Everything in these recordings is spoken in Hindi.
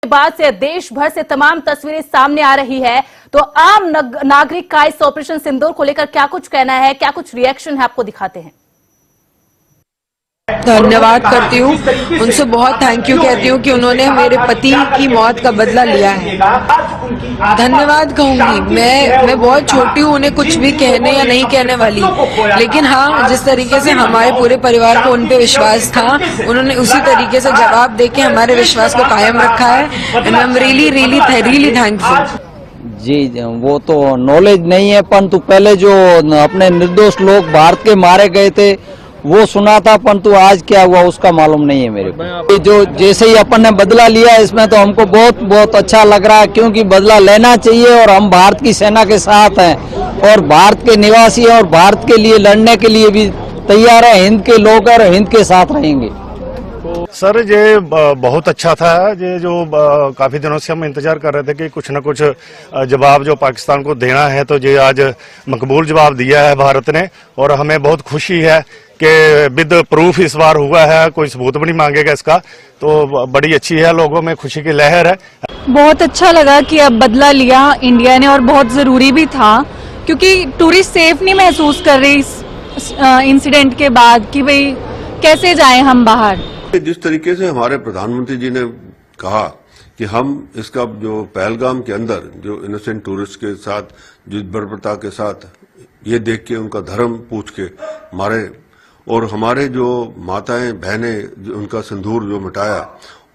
बाद से देश भर से तमाम तस्वीरें सामने आ रही है, तो आम नागरिक का इस ऑपरेशन सिंदूर को लेकर क्या कुछ कहना है, क्या कुछ रिएक्शन है, आपको दिखाते हैं। धन्यवाद करती हूँ, उनसे बहुत थैंक यू कहती हूँ कि उन्होंने मेरे पति की मौत का बदला लिया है। धन्यवाद कहूंगी। मैं बहुत छोटी हूँ, उन्हें कुछ भी कहने या नहीं कहने वाली, लेकिन हाँ, जिस तरीके से हमारे पूरे परिवार को उन पे विश्वास था, उन्होंने उसी तरीके से जवाब देके हमारे विश्वास को कायम रखा है। And I am really thankful. जी, वो तो नॉलेज नहीं है, परंतु पहले जो अपने निर्दोष लोग भारत के मारे गए थे वो सुना था, परंतु आज क्या हुआ उसका मालूम नहीं है मेरे को। जो जैसे ही अपन ने बदला लिया इसमें तो हमको बहुत बहुत अच्छा लग रहा है, क्योंकि बदला लेना चाहिए और हम भारत की सेना के साथ हैं और भारत के निवासी और भारत के लिए लड़ने के लिए भी तैयार है। हिंद के लोग और हिंद के साथ रहेंगे। सर ये बहुत अच्छा था। ये जो काफी दिनों से हम इंतजार कर रहे थे कि कुछ न कुछ जवाब जो पाकिस्तान को देना है, तो ये आज मकबूल जवाब दिया है भारत ने और हमें बहुत खुशी है कि विद प्रूफ इस बार हुआ है, कोई सबूत भी नहीं मांगेगा इसका, तो बड़ी अच्छी है, लोगों में खुशी की लहर है। बहुत अच्छा लगा कि अब बदला लिया इंडिया ने, और बहुत जरूरी भी था, क्योंकि टूरिस्ट सेफ नहीं महसूस कर रही इस इंसिडेंट के बाद कि भाई कैसे जाएं हम बाहर। जिस तरीके से हमारे प्रधानमंत्री जी ने कहा कि हम इसका जो पहलगाम के अंदर जो इनोसेंट टूरिस्ट के साथ जिस बर्बरता के साथ ये देख के उनका धर्म पूछ के मारे और हमारे जो माताएं बहनें उनका सिंदूर जो मिटाया,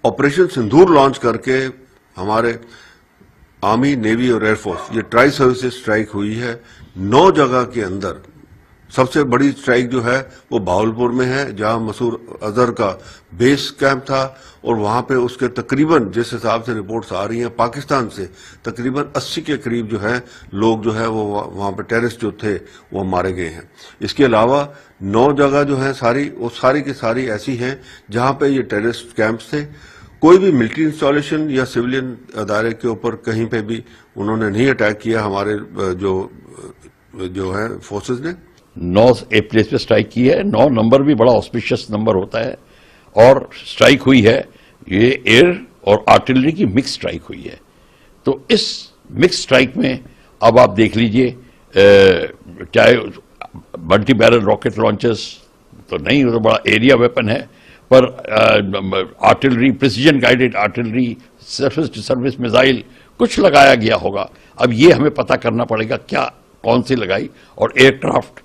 ऑपरेशन सिंदूर लॉन्च करके हमारे आर्मी, नेवी और एयरफोर्स ये ट्राई सर्विसेज स्ट्राइक हुई है 9 जगह के अंदर। सबसे बड़ी स्ट्राइक जो है वो भावलपुर में है, जहां मसूद अजहर का बेस कैंप था और वहां पे उसके तकरीबन, जिस हिसाब से रिपोर्ट्स आ रही हैं पाकिस्तान से, तकरीबन 80 के करीब जो है लोग जो है वो वहां पे टेररिस्ट जो थे वो मारे गए हैं। इसके अलावा 9 जगह जो है वो सारी की सारी ऐसी हैं जहां पे ये टेररिस्ट कैंप्स थे। कोई भी मिलिट्री इंस्टॉलेशन या सिविलियन अदारे के ऊपर कहीं पे भी उन्होंने नहीं अटैक किया हमारे जो है फोर्सेज ने। 9 प्लेस पे स्ट्राइक की है। 9 नंबर भी बड़ा ऑस्पिशियस नंबर होता है और स्ट्राइक हुई है, ये एयर और आर्टिलरी की मिक्स स्ट्राइक हुई है। तो इस मिक्स स्ट्राइक में अब आप देख लीजिए, चाहे मल्टी बैरल रॉकेट लॉन्चर्स तो नहीं, वो तो बड़ा एरिया वेपन है, पर artillery, precision guided artillery, surface to surface missile कुछ लगाया गया होगा। अब ये हमें पता करना पड़ेगा क्या कौन सी लगाई और एयरक्राफ्ट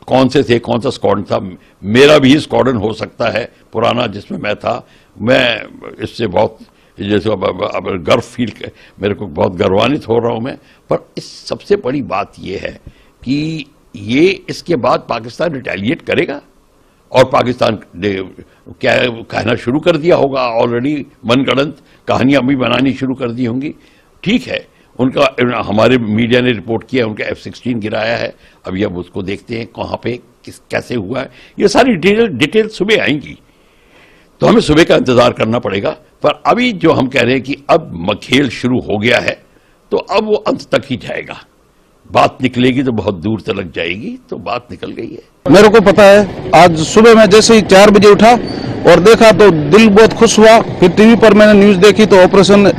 कौन से थे, कौन सा स्क्वाड्रन था। मेरा भी स्क्वाड्रन हो सकता है पुराना जिसमें मैं था। मैं इससे बहुत जैसे अब गर्व फील, मेरे को बहुत गर्वान्वित हो रहा हूं मैं। पर इस सबसे बड़ी बात यह है कि ये इसके बाद पाकिस्तान रिटेलिएट करेगा और पाकिस्तान ने क्या कहना शुरू कर दिया होगा, ऑलरेडी मनगढ़ंत कहानियां भी बनानी शुरू कर दी होंगी। ठीक है, उनका हमारे मीडिया ने रिपोर्ट किया उनका F-16 गिराया है। अभी अब उसको देखते हैं कहां पे कैसे हुआ है, ये सारी डिटेल सुबह आएंगी, तो हमें सुबह का इंतजार करना पड़ेगा। पर अभी जो हम कह रहे हैं कि अब खेल शुरू हो गया है, तो अब वो अंत तक ही जाएगा। बात निकलेगी तो बहुत दूर तक जाएगी, तो बात निकल गई है। मेरे को पता है, आज सुबह मैं जैसे ही 4 बजे उठा और देखा तो दिल बहुत खुश हुआ। फिर टीवी पर मैंने न्यूज देखी तो ऑपरेशन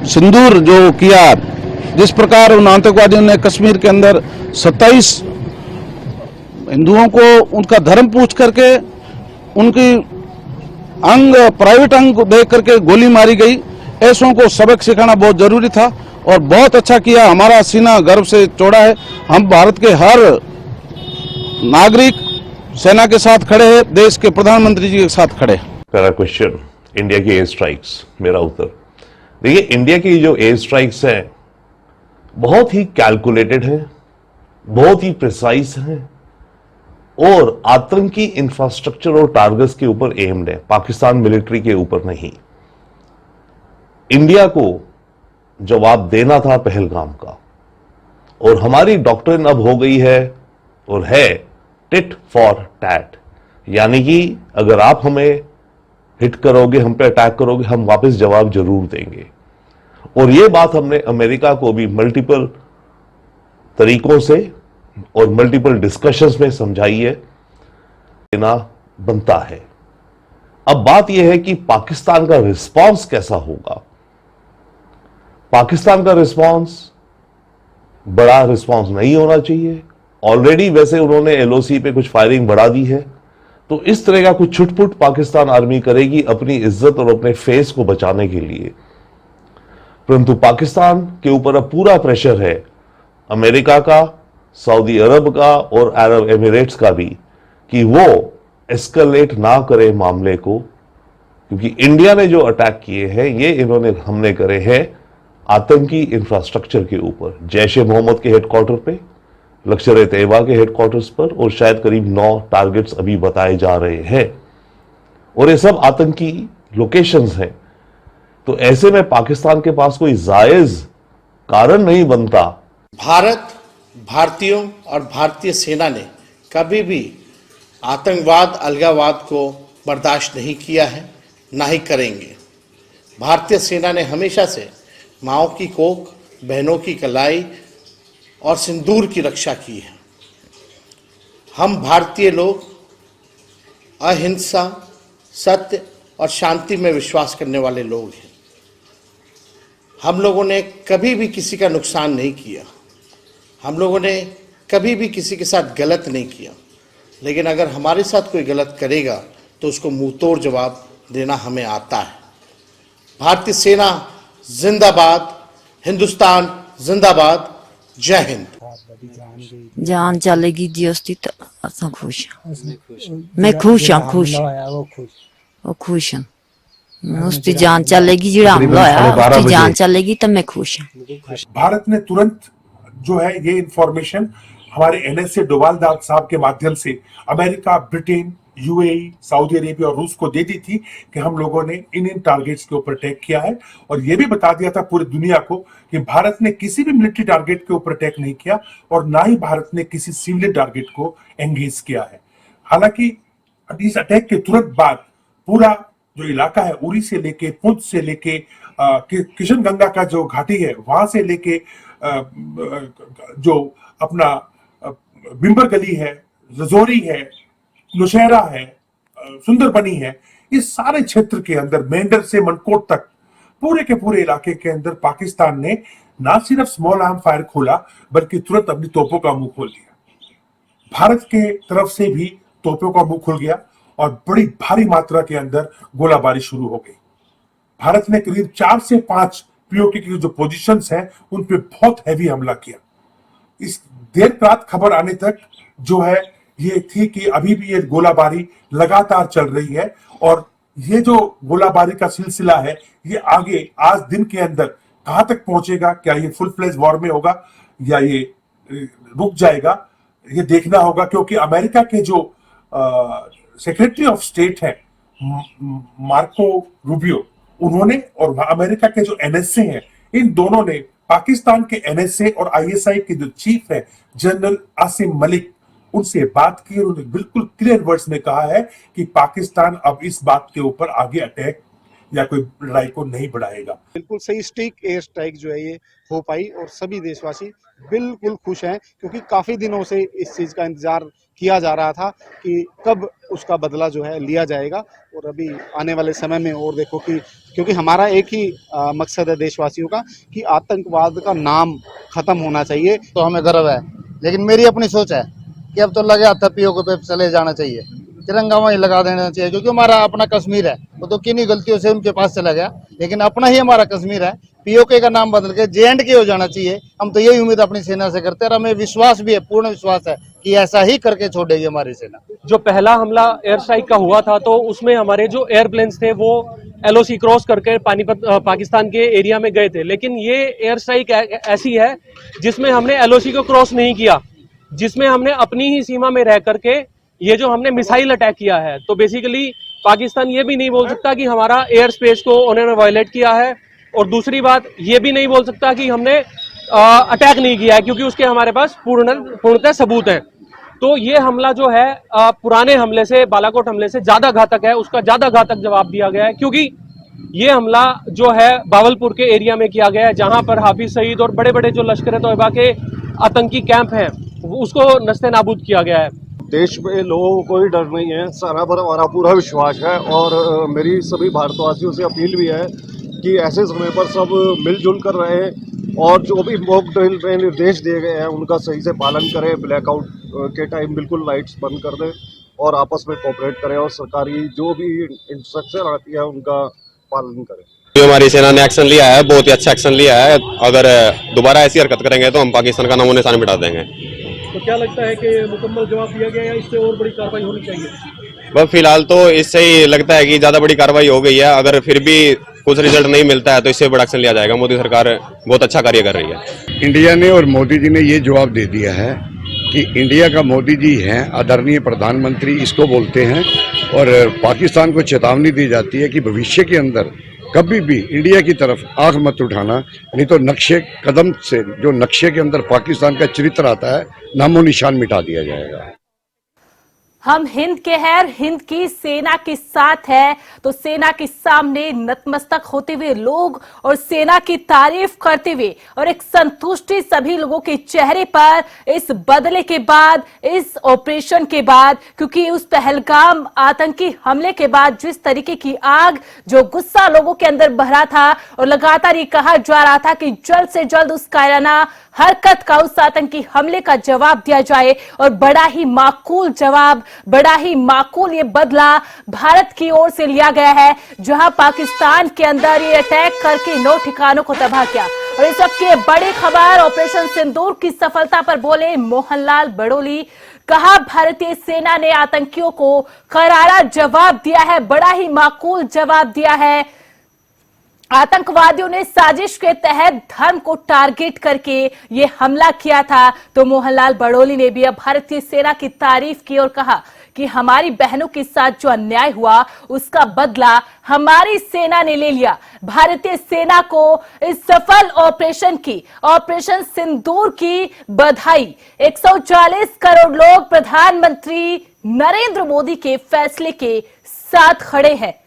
सिंदूर जो किया, जिस प्रकार उन आतंकवादियों ने कश्मीर के अंदर 27 हिंदुओं को उनका धर्म पूछ करके उनकी प्राइवेट अंग देख करके गोली मारी गई, ऐसों को सबक सिखाना बहुत जरूरी था और बहुत अच्छा किया। हमारा सीना गर्व से चौड़ा है। हम भारत के हर नागरिक सेना के साथ खड़े हैं, देश के प्रधानमंत्री जी के साथ खड़े हैं। पहला क्वेश्चन, इंडिया की एयर स्ट्राइक्स, मेरा उत्तर देखिए, इंडिया की जो एयर स्ट्राइक्स हैं बहुत ही कैलकुलेटेड हैं, बहुत ही प्रिसाइज हैं और आतंकी इंफ्रास्ट्रक्चर और टारगेट्स के ऊपर एम्ड है, पाकिस्तान मिलिट्री के ऊपर नहीं। इंडिया को जवाब देना था पहलगाम का और हमारी डॉक्ट्रिन अब हो गई है और है टिट फॉर टैट, यानी कि अगर आप हमें हिट करोगे, हम पे अटैक करोगे, हम वापस जवाब जरूर देंगे। और ये बात हमने अमेरिका को भी मल्टीपल तरीकों से और मल्टीपल डिस्कशंस में समझाई है, देना बनता है। अब बात यह है कि पाकिस्तान का रिस्पांस कैसा होगा। पाकिस्तान का रिस्पांस बड़ा रिस्पांस नहीं होना चाहिए। ऑलरेडी वैसे उन्होंने एलओसी पे कुछ फायरिंग बढ़ा दी है, तो इस तरह का कुछ छुटपुट पाकिस्तान आर्मी करेगी अपनी इज्जत और अपने फेस को बचाने के लिए। परंतु पाकिस्तान के ऊपर अब पूरा प्रेशर है अमेरिका का, सऊदी अरब का और अरब एमिरेट्स का भी, कि वो एस्केलेट ना करे मामले को, क्योंकि इंडिया ने जो अटैक किए हैं ये हमने करे हैं आतंकी इंफ्रास्ट्रक्चर के ऊपर, जैश ए मोहम्मद के हेडक्वार्टर पे, लश्कर ए तैयबा के हेडक्वार्टर्स पर, और शायद करीब 9 टारगेट्स अभी बताए जा रहे हैं, और ये सब आतंकी लोकेशंस हैं। तो ऐसे में पाकिस्तान के पास कोई जायज कारण नहीं बनता। भारत, भारतीयों और भारतीय सेना ने कभी भी आतंकवाद, अलगाववाद को बर्दाश्त नहीं किया है, ना ही करेंगे। भारतीय सेना ने हमेशा से माओ की कोख, बहनों की कलाई और सिंदूर की रक्षा की है। हम भारतीय लोग अहिंसा, सत्य और शांति में विश्वास करने वाले लोग हैं। हम लोगों ने कभी भी किसी का नुकसान नहीं किया, हम लोगों ने कभी भी किसी के साथ गलत नहीं किया, लेकिन अगर हमारे साथ कोई गलत करेगा तो उसको मुंहतोड़ जवाब देना हमें आता है। भारतीय सेना जिंदाबाद, हिंदुस्तान जिंदाबाद, जय हिंद। जान चलेगी जी उसकी तो असां खुश हैं। मैं खुश हूं, खुश वो खुश हैं। उसकी जान चलेगी जी, हमला होया उसकी जान चलेगी तो मैं खुश हूं। भारत ने तुरंत जो है ये इंफॉर्मेशन हमारे एनएसए डोवाल साहब के माध्यम से America, Britain, UAE, Saudi Arabia और रूस को दे दी थी कि हम लोगों ने इन टारगेट्स के ऊपर अटैक किया है, और ये भी बता दिया था पूरी दुनिया को कि भारत ने किसी भी मिलिट्री टारगेट के ऊपर अटैक नहीं किया और ना ही भारत ने किसी सिविलियन टारगेट को एंगेज किया है। हालांकि इस अटैक के तुरंत बाद पूरा जो इलाका है, उरी से लेके पुंछ से लेके किशनगंगा का जो घाटी है वहां से लेके जो अपना बिम्बर गली है, रजौरी है, नौशहरा है, सुंदरबनी है, इस सारे क्षेत्र के अंदर मेंढर से मनकोट तक पूरे के पूरे इलाके के अंदर पाकिस्तान ने ना सिर्फ स्मॉल आर्म फायर खोला बल्कि तुरंत अपनी तोपों का मुंह खोल दिया। भारत के तरफ से भी तोपों का मुंह खुल गया और बड़ी भारी मात्रा के अंदर गोलाबारी शुरू हो गई। भारत ने करीब 4 से 5 पीओके की जो पोजीशंस हैं उन पे बहुत हैवी हमला किया। इस देर रात खबर आने तक जो है ये थी कि अभी भी ये गोलाबारी लगातार चल रही है, और ये जो गोलाबारी का सिलसिला है ये आगे आज दिन के अंदर कहां तक पहुंचेगा, क्या ये फुल फ्लेज वॉर में होगा या ये रुक जाएगा, ये देखना होगा। क्योंकि अमेरिका के जो सेक्रेटरी ऑफ स्टेट है मार्को रूबियो, उन्होंने और अमेरिका के जो एनएसए हैं, इन दोनों ने पाकिस्तान के एनएसए और आईएसआई के जो चीफ है जनरल आसिम मलिक, उनसे बात की और उन्होंने बिल्कुल क्लियर वर्ड्स में कहा है कि पाकिस्तान अब इस बात के ऊपर आगे अटैक या कोई लड़ाई को नहीं बढ़ाएगा। बिल्कुल सही स्टिक एयर स्ट्राइक जो है ये हो पाई और सभी देशवासी बिल्कुल खुश हैं, क्योंकि काफी दिनों से इस चीज का इंतजार किया जा रहा था कि कब उसका बदला जो है लिया जाएगा। और अभी आने वाले समय में और देखो कि क्योंकि हमारा एक ही मकसद है देशवासियों का कि आतंकवाद का नाम खत्म होना चाहिए। तो हमें गर्व है, लेकिन मेरी अपनी सोच है कि अब तो लगे हाथ पीओके पे चले जाना चाहिए, तिरंगा वहीं लगा देना चाहिए, क्योंकि हमारा अपना कश्मीर है। वो तो किन्हीं गलतियों से उनके पास चला गया, लेकिन अपना ही हमारा कश्मीर है। पीओके का नाम बदल के JNK हो जाना चाहिए। हम तो यही उम्मीद अपनी सेना से करते हैं और हमें विश्वास भी है, पूर्ण विश्वास है कि ऐसा ही करके छोड़ेगी हमारी सेना। जो पहला हमला एयर स्ट्राइक का हुआ था तो उसमें हमारे जो एयरप्लेन्स थे वो LOC क्रॉस करके पानीपत पाकिस्तान के एरिया में गए थे, लेकिन ये एयर स्ट्राइक ऐसी है जिसमें हमने LOC को क्रॉस नहीं किया, जिसमें हमने अपनी ही सीमा में रह करके ये जो हमने मिसाइल अटैक किया है। तो बेसिकली पाकिस्तान ये भी नहीं बोल सकता कि हमारा एयर स्पेस को उन्होंने वायलेट किया है, और दूसरी बात ये भी नहीं बोल सकता कि हमने अटैक नहीं किया है, क्योंकि उसके हमारे पास पूर्णतः सबूत हैं। तो ये हमला जो है पुराने हमले से, बालाकोट हमले से ज्यादा घातक है, उसका ज्यादा घातक जवाब दिया गया है, क्योंकि ये हमला जो है बावलपुर के एरिया में किया गया है, जहां पर हाफिज सईद और बड़े बड़े जो लश्कर तोयबा के आतंकी कैंप हैं उसको नस्ते नाबूद किया गया है। देश में लोगों को कोई डर नहीं है, सारा पर हमारा पूरा विश्वास है, और मेरी सभी भारतवासियों से अपील भी है कि ऐसे समय पर सब मिलजुल कर रहे और जो भी मॉक ड्रिल में निर्देश दिए गए हैं उनका सही से पालन करें, ब्लैकआउट के टाइम बिल्कुल लाइट्स बंद कर दें और आपस में कोऑपरेट करें और सरकारी जो भी इंस्ट्रक्शन आती है उनका पालन करें। जो हमारी सेना ने एक्शन लिया है बहुत ही अच्छा एक्शन लिया है। अगर दोबारा ऐसी हरकत करेंगे तो हम पाकिस्तान का नामो निशान मिटा देंगे। तो क्या लगता है कि मुकम्मल जवाब दिया गया या इससे और बड़ी कार्रवाई होनी चाहिए? बस फिलहाल तो इससे ही लगता है कि ज्यादा बड़ी कार्रवाई हो गई है। अगर फिर भी कुछ रिजल्ट नहीं मिलता है तो इससे बड़ा एक्शन लिया जाएगा। मोदी सरकार बहुत अच्छा कार्य कर रही है। इंडिया ने और मोदी जी ने ये जवाब दे दिया है कि इंडिया का मोदी जी हैं, आदरणीय प्रधानमंत्री इसको बोलते हैं, और पाकिस्तान को चेतावनी दी जाती है कि भविष्य के अंदर कभी भी इंडिया की तरफ आंख मत उठाना, नहीं तो नक्शे कदम से जो नक्शे के अंदर पाकिस्तान का चरित्र आता है नामो निशान मिटा दिया जाएगा। हम हिंद के हैं, हिंद की सेना के साथ है, तो सेना के सामने नतमस्तक होते हुए लोग और सेना की तारीफ करते हुए और एक संतुष्टि सभी लोगों के चेहरे पर इस बदले के बाद, इस ऑपरेशन के बाद, क्योंकि उस पहलगाम आतंकी हमले के बाद जिस तरीके की आग, जो गुस्सा लोगों के अंदर बह था और लगातार ये कहा जा रहा था कि जल्द से जल्द उस कायराना हरकत का, उस आतंकी हमले का जवाब दिया जाए, और बड़ा ही माकूल जवाब, बड़ा ही माकूल ये बदला भारत की ओर से लिया गया है, जहां पाकिस्तान के अंदर ये अटैक करके 9 ठिकानों को तबाह किया। और इस वक्त की बड़ी खबर, ऑपरेशन सिंदूर की सफलता पर बोले मोहनलाल बड़ोली। कहा भारतीय सेना ने आतंकियों को करारा जवाब दिया है, बड़ा ही माकूल जवाब दिया है। आतंकवादियों ने साजिश के तहत धर्म को टारगेट करके ये हमला किया था। तो मोहनलाल बड़ोली ने भी अब भारतीय सेना की तारीफ की और कहा कि हमारी बहनों के साथ जो अन्याय हुआ उसका बदला हमारी सेना ने ले लिया। भारतीय सेना को इस सफल ऑपरेशन की, ऑपरेशन सिंदूर की बधाई। 140 करोड़ लोग प्रधानमंत्री नरेंद्र मोदी के फैसले के साथ खड़े हैं।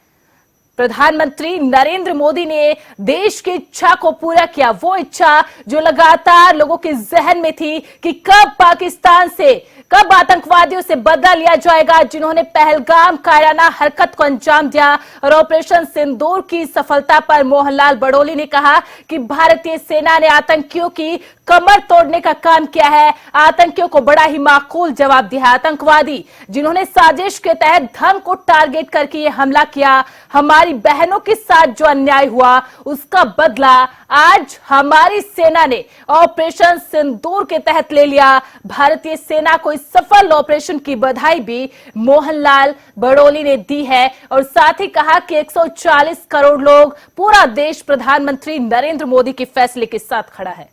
प्रधानमंत्री नरेंद्र मोदी ने देश की इच्छा को पूरा किया, वो इच्छा जो लगातार लोगों के जहन में थी कि कब पाकिस्तान से, कब आतंकवादियों से बदला लिया जाएगा, जिन्होंने पहलगाम कायराना हरकत को अंजाम दिया। और ऑपरेशन सिंदूर की सफलता पर मोहनलाल बड़ोली ने कहा कि भारतीय सेना ने आतंकियों की कमर तोड़ने का काम किया है, आतंकियों को बड़ा ही माकूल जवाब दिया। आतंकवादी जिन्होंने साजिश के तहत धर्म को टारगेट करके ये हमला किया, हमारी बहनों के साथ जो अन्याय हुआ उसका बदला आज हमारी सेना ने ऑपरेशन सिंदूर के तहत ले लिया। भारतीय सेना को इस सफल ऑपरेशन की बधाई भी मोहनलाल बड़ोली ने दी है और साथ ही कहा कि 140 करोड़ लोग, पूरा देश प्रधानमंत्री नरेंद्र मोदी के फैसले के साथ खड़ा है।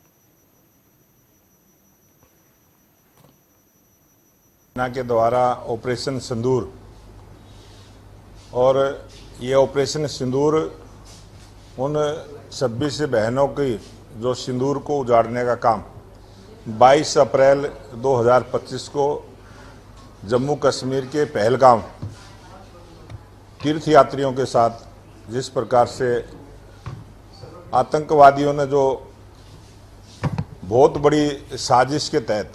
सेना के द्वारा ऑपरेशन सिंदूर, और ये ऑपरेशन सिंदूर उन 26 बहनों की जो सिंदूर को उजाड़ने का काम 22 अप्रैल 2025 को जम्मू कश्मीर के पहलगाम तीर्थ यात्रियों के साथ जिस प्रकार से आतंकवादियों ने जो बहुत बड़ी साजिश के तहत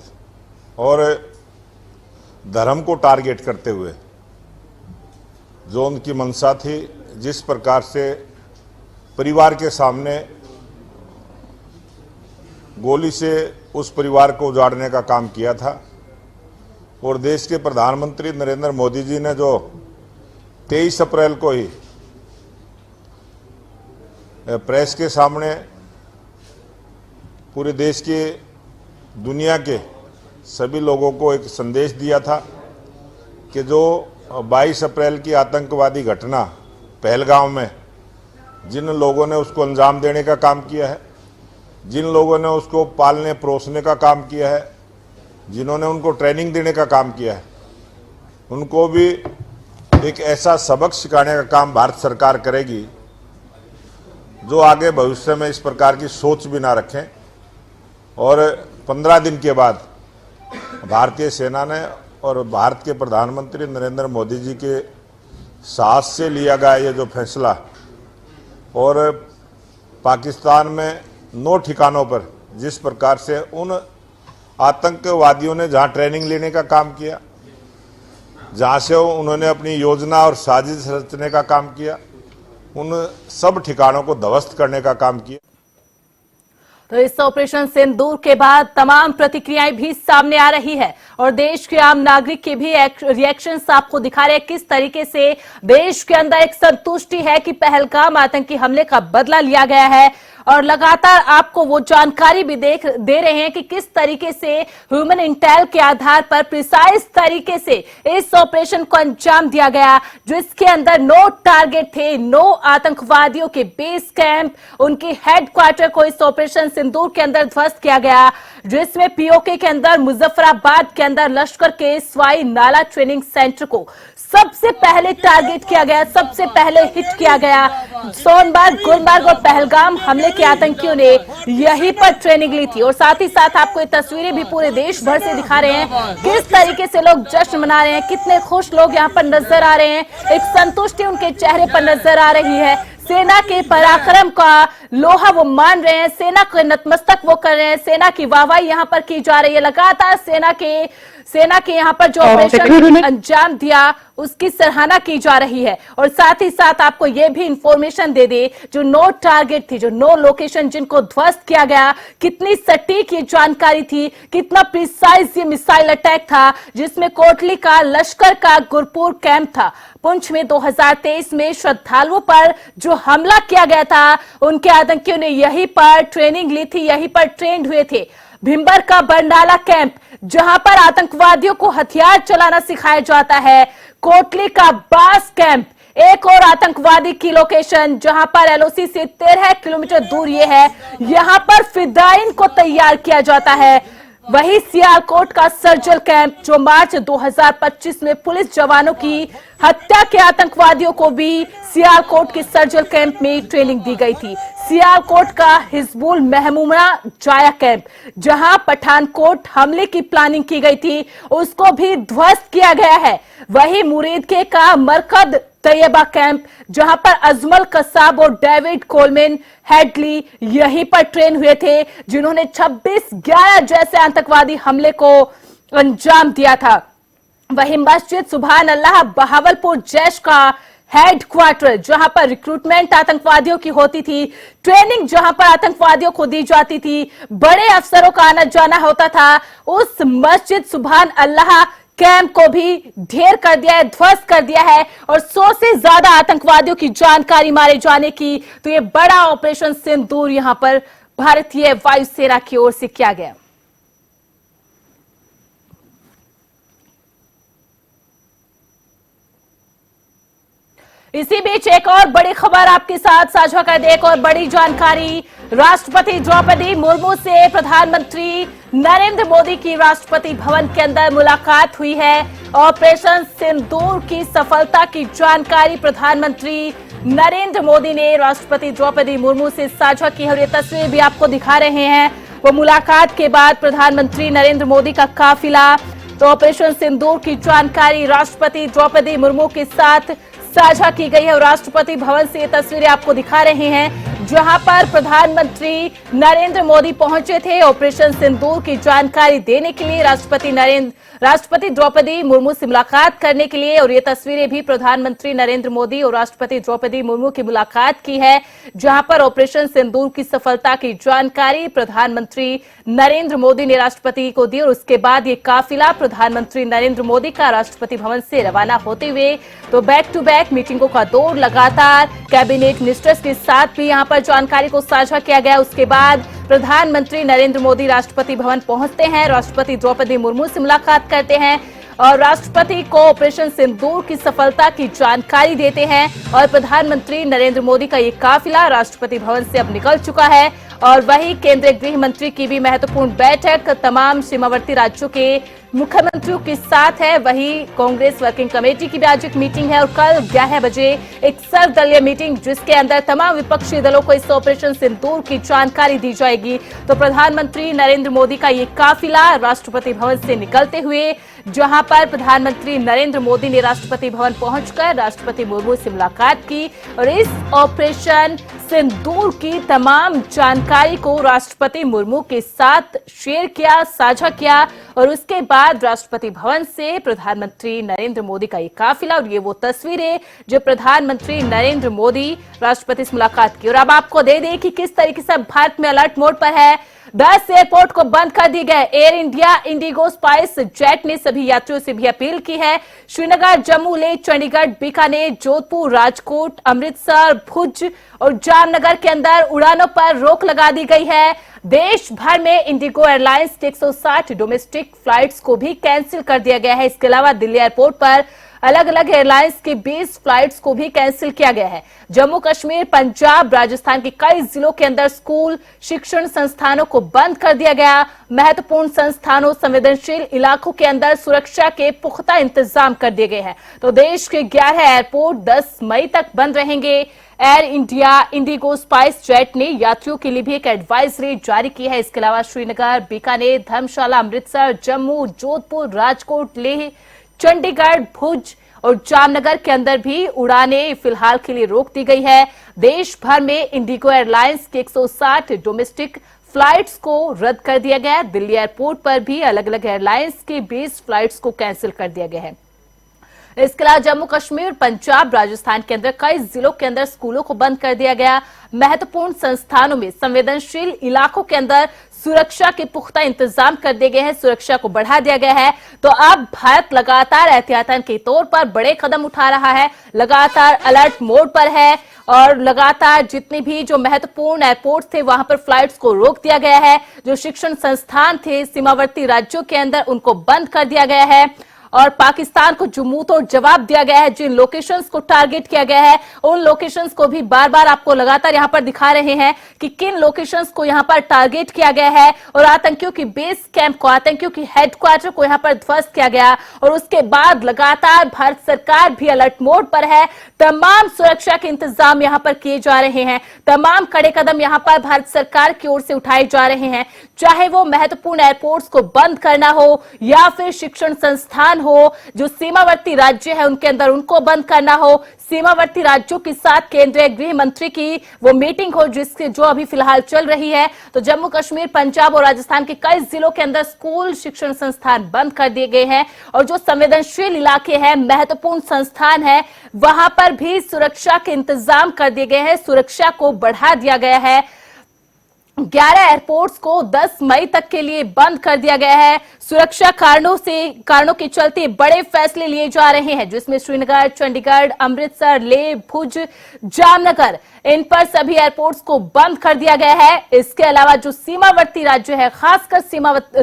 और धर्म को टारगेट करते हुए जो उनकी मंशा थी, जिस प्रकार से परिवार के सामने गोली से उस परिवार को उजाड़ने का काम किया था, और देश के प्रधानमंत्री नरेंद्र मोदी जी ने जो 23 अप्रैल को ही प्रेस के सामने पूरे देश के, दुनिया के सभी लोगों को एक संदेश दिया था कि जो 22 अप्रैल की आतंकवादी घटना पहलगाम में जिन लोगों ने उसको अंजाम देने का काम किया है, जिन लोगों ने उसको पालने परोसने का काम किया है, जिन्होंने उनको ट्रेनिंग देने का काम किया है, उनको भी एक ऐसा सबक सिखाने का काम भारत सरकार करेगी जो आगे भविष्य में इस प्रकार की सोच भी ना रखें। और 15 दिन के बाद भारतीय सेना ने और भारत के प्रधानमंत्री नरेंद्र मोदी जी के साहस से लिया गया ये जो फैसला, और पाकिस्तान में 9 ठिकानों पर जिस प्रकार से उन आतंकवादियों ने जहां ट्रेनिंग लेने का काम किया, जहां से उन्होंने अपनी योजना और साजिश रचने का काम किया, उन सब ठिकानों को ध्वस्त करने का काम किया। तो इस ऑपरेशन सिंदूर के बाद तमाम प्रतिक्रियाएं भी सामने आ रही है और देश के आम नागरिक के भी रिएक्शंस आपको दिखा रहे हैं किस तरीके से देश के अंदर एक संतुष्टि है कि पहलगाम आतंकी हमले का बदला लिया गया है। और लगातार आपको वो जानकारी भी दे रहे हैं कि किस तरीके से ह्यूमन इंटेल के आधार पर प्रिसाइज तरीके से इस ऑपरेशन को अंजाम दिया गया, जिसके अंदर 9 टारगेट थे, 9 आतंकवादियों के बेस कैंप, उनके हेडक्वार्टर को इस ऑपरेशन सिंदूर के अंदर ध्वस्त किया गया, जिसमें पीओके के अंदर मुजफ्फराबाद के अंदर लश्कर के स्वाई नाला ट्रेनिंग सेंटर को सबसे पहले टारगेट किया गया, सबसे पहले हिट किया गया। सोनभद्र, गुलमर्ग और पहलगाम हमले के आतंकियों ने यहीं पर ट्रेनिंग ली थी और साथ ही साथ आपको ये तस्वीरें भी पूरे देश भर से दिखा रहे हैं किस तरीके से लोग जश्न मना रहे हैं, कितने खुश लोग यहाँ पर नजर आ रहे हैं, एक संतुष्टि उनके चेहरे पर नजर आ रही है। सेना के पराक्रम का लोहा वो मान रहे हैं, सेना के नतमस्तक वो कर रहे हैं, सेना की वाहवाही यहाँ पर की जा रही है। लगातार सेना के यहाँ पर जो ऑपरेशन अंजाम दिया उसकी सराहना की जा रही है और साथ ही साथ आपको ये भी इंफॉर्मेशन दे दे जो 9 टारगेट थी, जो 9 लोकेशन जिनको ध्वस्त किया गया, कितनी सटीक ये जानकारी थी, कितना प्रिसाइज ये मिसाइल अटैक था, जिसमें कोटली का लश्कर का गुरपुर कैंप था। पुंछ में 2023 में श्रद्धालुओं पर जो हमला किया गया था, उनके आतंकियों ने यहीं पर ट्रेनिंग ली थी, यहीं पर ट्रेंड हुए थे। भिंबर का बरनाला कैंप जहां पर आतंकवादियों को हथियार चलाना सिखाया जाता है, कोटली का बास कैंप एक और आतंकवादी की लोकेशन जहां पर एलओसी से 13 किलोमीटर दूर ये है, यहां पर फिदाइन को तैयार किया जाता है। वही सियालकोट का सर्जिकल कैंप जो मार्च 2025 में पुलिस जवानों की हत्या के आतंकवादियों को भी सियालकोट के सर्जिकल कैंप में ट्रेनिंग दी गई थी। सियालकोट का हिजबुल महमूना जाया कैंप जहां पठानकोट हमले की प्लानिंग की गई थी, उसको भी ध्वस्त किया गया है। वही मुरीदके का मरकद तैयबा कैंप जहां पर अजमल कसाब और डेविड कोलमैन हेडली यहीं पर ट्रेन हुए थे, जिन्होंने 26/11 जैसे आतंकवादी हमले को अंजाम दिया था। वही मस्जिद सुभान अल्लाह बहावलपुर जैश का हेडक्वार्टर जहां पर रिक्रूटमेंट आतंकवादियों की होती थी, ट्रेनिंग जहां पर आतंकवादियों को दी जाती थी, बड़े अफसरों का आना जाना होता था, उस मस्जिद सुभान अल्लाह कैंप को भी ढेर कर दिया है, ध्वस्त कर दिया है और 100 से ज्यादा आतंकवादियों की जानकारी मारे जाने की। तो ये बड़ा ऑपरेशन सिंदूर यहां पर भारतीय वायुसेना की ओर से किया गया। इसी बीच एक और बड़ी खबर आपके साथ साझा कर दे, एक और बड़ी जानकारी। राष्ट्रपति द्रौपदी मुर्मू से प्रधानमंत्री नरेंद्र मोदी की राष्ट्रपति भवन के अंदर मुलाकात हुई है। ऑपरेशन सिंदूर की सफलता की जानकारी प्रधानमंत्री नरेंद्र मोदी ने राष्ट्रपति द्रौपदी मुर्मू से साझा की है और ये तस्वीर भी आपको दिखा रहे हैं। वो मुलाकात के बाद प्रधानमंत्री नरेंद्र मोदी का काफिला, तो ऑपरेशन सिंदूर की जानकारी राष्ट्रपति द्रौपदी मुर्मू के साथ साझा की गई है और राष्ट्रपति भवन से ये तस्वीरें आपको दिखा रहे हैं जहां पर प्रधानमंत्री नरेंद्र मोदी पहुंचे थे ऑपरेशन सिंदूर की जानकारी देने के लिए, राष्ट्रपति द्रौपदी मुर्मू से मुलाकात करने के लिए। और ये तस्वीरें भी प्रधानमंत्री नरेंद्र मोदी और राष्ट्रपति द्रौपदी मुर्मू की मुलाकात की है जहां पर ऑपरेशन सिंदूर की सफलता की जानकारी प्रधानमंत्री नरेंद्र मोदी ने राष्ट्रपति को दी और उसके बाद ये काफिला प्रधानमंत्री नरेंद्र मोदी का राष्ट्रपति भवन से रवाना होते हुए तो बैक टू बैक मीटिंगों का दौर लगातार कैबिनेट मिनिस्टर्स के साथ भी यहां पर जानकारी को साझा किया गया। उसके बाद प्रधानमंत्री नरेंद्र मोदी राष्ट्रपति भवन पहुंचते हैं, राष्ट्रपति द्रौपदी मुर्मू से मुलाकात करते हैं और राष्ट्रपति को ऑपरेशन सिंदूर की सफलता की जानकारी देते हैं और प्रधानमंत्री नरेंद्र मोदी का ये काफिला राष्ट्रपति भवन से अब निकल चुका है। और वही केंद्रीय गृह मंत्री की भी महत्वपूर्ण बैठक तमाम सीमावर्ती राज्यों के मुख्यमंत्रियों के साथ है। वही कांग्रेस वर्किंग कमेटी की भी आज एक मीटिंग है और कल 11 बजे एक सर्वदलीय मीटिंग जिसके अंदर तमाम विपक्षी दलों को इस ऑपरेशन सिंदूर की जानकारी दी जाएगी। तो प्रधानमंत्री नरेंद्र मोदी का ये काफिला राष्ट्रपति भवन से निकलते हुए जहां पर प्रधानमंत्री नरेंद्र मोदी ने राष्ट्रपति भवन पहुंचकर राष्ट्रपति मुर्मू से मुलाकात की और इस ऑपरेशन सिंदूर की तमाम जानकारी को राष्ट्रपति मुर्मू के साथ शेयर किया, साझा किया और उसके बाद राष्ट्रपति भवन से प्रधानमंत्री नरेंद्र मोदी का ये काफिला और ये वो तस्वीरें जो प्रधानमंत्री नरेंद्र मोदी राष्ट्रपति से मुलाकात की। और अब आपको दे दें कि किस तरीके से भारत में अलर्ट मोड पर है। 10 एयरपोर्ट को बंद कर दी गए। Air India, Indigo, spice jet ने सभी यात्रियों से भी अपील की है। श्रीनगर, जम्मू, लेह, चंडीगढ़, बीकानेर, जोधपुर, राजकोट, अमृतसर, भुज और जामनगर के अंदर उड़ानों पर रोक लगा दी गई है। देश भर में इंडिगो एयरलाइंस के 160 डोमेस्टिक फ्लाइट्स को भी कैंसिल कर दिया गया है। इसके अलावा दिल्ली एयरपोर्ट पर अलग अलग एयरलाइंस की 20 फ्लाइट्स को भी कैंसिल किया गया है। जम्मू कश्मीर, पंजाब, राजस्थान के कई जिलों के अंदर स्कूल, शिक्षण संस्थानों को बंद कर दिया गया। महत्वपूर्ण संस्थानों, संवेदनशील इलाकों के अंदर सुरक्षा के पुख्ता इंतजाम कर दिए गए हैं। तो देश के 11 एयरपोर्ट 10 मई तक बंद रहेंगे। Air India, Indigo, spice jet ने यात्रियों के लिए भी एक एडवाइजरी जारी की है। इसके अलावा श्रीनगर, बीकानेर, धर्मशाला, अमृतसर, जम्मू, जोधपुर, राजकोट, लेह, चंडीगढ़, भुज और जामनगर के अंदर भी उड़ानें फिलहाल के लिए रोक दी गई है। देश भर में इंडिगो एयरलाइंस के 160 डोमेस्टिक फ्लाइट्स को रद्द कर दिया गया है। दिल्ली एयरपोर्ट पर भी अलग अलग एयरलाइंस की 20 फ्लाइट्स को कैंसिल कर दिया गया है। इसके अलावा जम्मू कश्मीर, पंजाब, राजस्थान के अंदर कई जिलों के अंदर स्कूलों को बंद कर दिया गया। महत्वपूर्ण संस्थानों में, संवेदनशील इलाकों के अंदर सुरक्षा के पुख्ता इंतजाम कर दिए गए हैं। सुरक्षा को बढ़ा दिया गया है। तो अब भारत लगातार एहतियातन के तौर पर बड़े कदम उठा रहा है, लगातार अलर्ट मोड पर है और लगातार जितने भी जो महत्वपूर्ण एयरपोर्ट थे वहां पर फ्लाइट्स को रोक दिया गया है। जो शिक्षण संस्थान थे सीमावर्ती राज्यों के अंदर उनको बंद कर दिया गया है और पाकिस्तान को जो मुंह तोड़ जवाब दिया गया है। जिन लोकेशंस को टारगेट किया गया है उन लोकेशंस को भी बार बार आपको लगातार यहां पर दिखा रहे हैं कि किन लोकेशंस को यहां पर टारगेट किया गया है और आतंकियों की बेस कैंप को, आतंकियों की हेडक्वार्टर को यहां पर ध्वस्त किया गया। और उसके बाद लगातार भारत सरकार भी अलर्ट मोड पर है। तमाम सुरक्षा के इंतजाम यहां पर किए जा रहे हैं। तमाम कड़े कदम यहां पर भारत सरकार की ओर से उठाए जा रहे हैं, चाहे वो महत्वपूर्ण एयरपोर्ट्स को बंद करना हो या फिर शिक्षण संस्थान हो, जो सीमावर्ती राज्य है उनके अंदर उनको बंद करना हो, सीमावर्ती राज्यों के साथ केंद्रीय गृह मंत्री की वो मीटिंग हो जिसके जो अभी फिलहाल चल रही है। तो जम्मू कश्मीर, पंजाब और राजस्थान के कई जिलों के अंदर स्कूल, शिक्षण संस्थान बंद कर दिए गए हैं और जो संवेदनशील इलाके हैं, महत्वपूर्ण संस्थान है, वहां पर भी सुरक्षा के इंतजाम कर दिए गए हैं। सुरक्षा को बढ़ा दिया गया है। 11 एयरपोर्ट्स को 10 मई तक के लिए बंद कर दिया गया है। सुरक्षा कारणों के चलते बड़े फैसले लिए जा रहे हैं जिसमें श्रीनगर, चंडीगढ़, अमृतसर, लेह, भुज, जामनगर, इन पर सभी एयरपोर्ट्स को बंद कर दिया गया है। इसके अलावा जो सीमावर्ती राज्य है, खासकर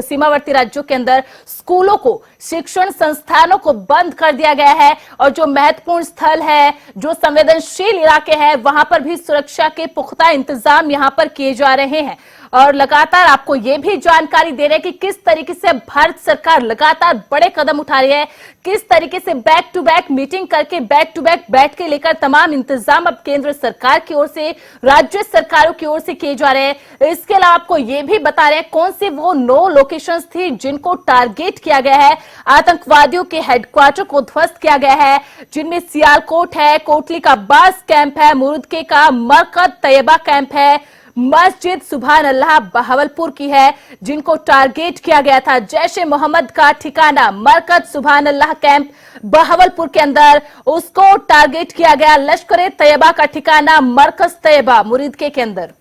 सीमावर्ती राज्यों के अंदर स्कूलों को, शिक्षण संस्थानों को बंद कर दिया गया है और जो महत्वपूर्ण स्थल है, जो संवेदनशील इलाके हैं, वहां पर भी सुरक्षा के पुख्ता इंतजाम यहां पर किए जा रहे हैं। और लगातार आपको ये भी जानकारी दे रहे हैं कि किस तरीके से भारत सरकार लगातार बड़े कदम उठा रही है, किस तरीके से बैक टू बैक मीटिंग करके, बैक टू बैक बैठ के लेकर तमाम इंतजाम अब केंद्र सरकार की ओर से, राज्य सरकारों की ओर से किए जा रहे हैं। इसके अलावा आपको ये भी बता रहे हैं कौन सी वो 9 लोकेशंस थी जिनको टारगेट किया गया है। आतंकवादियों के हेडक्वार्टर को ध्वस्त किया गया है, जिनमें सियालकोट है, कोटली का बास कैंप है, मुर्दके का मरकज तैयबा कैंप है, मस्जिद सुभान अल्लाह बहावलपुर की है जिनको टारगेट किया गया था। जैश ए मोहम्मद का ठिकाना मरकज सुभान अल्लाह कैंप बहावलपुर के अंदर, उसको टारगेट किया गया। लश्कर ए तैयबा का ठिकाना मरकज तैयबा मुरीदके के अंदर।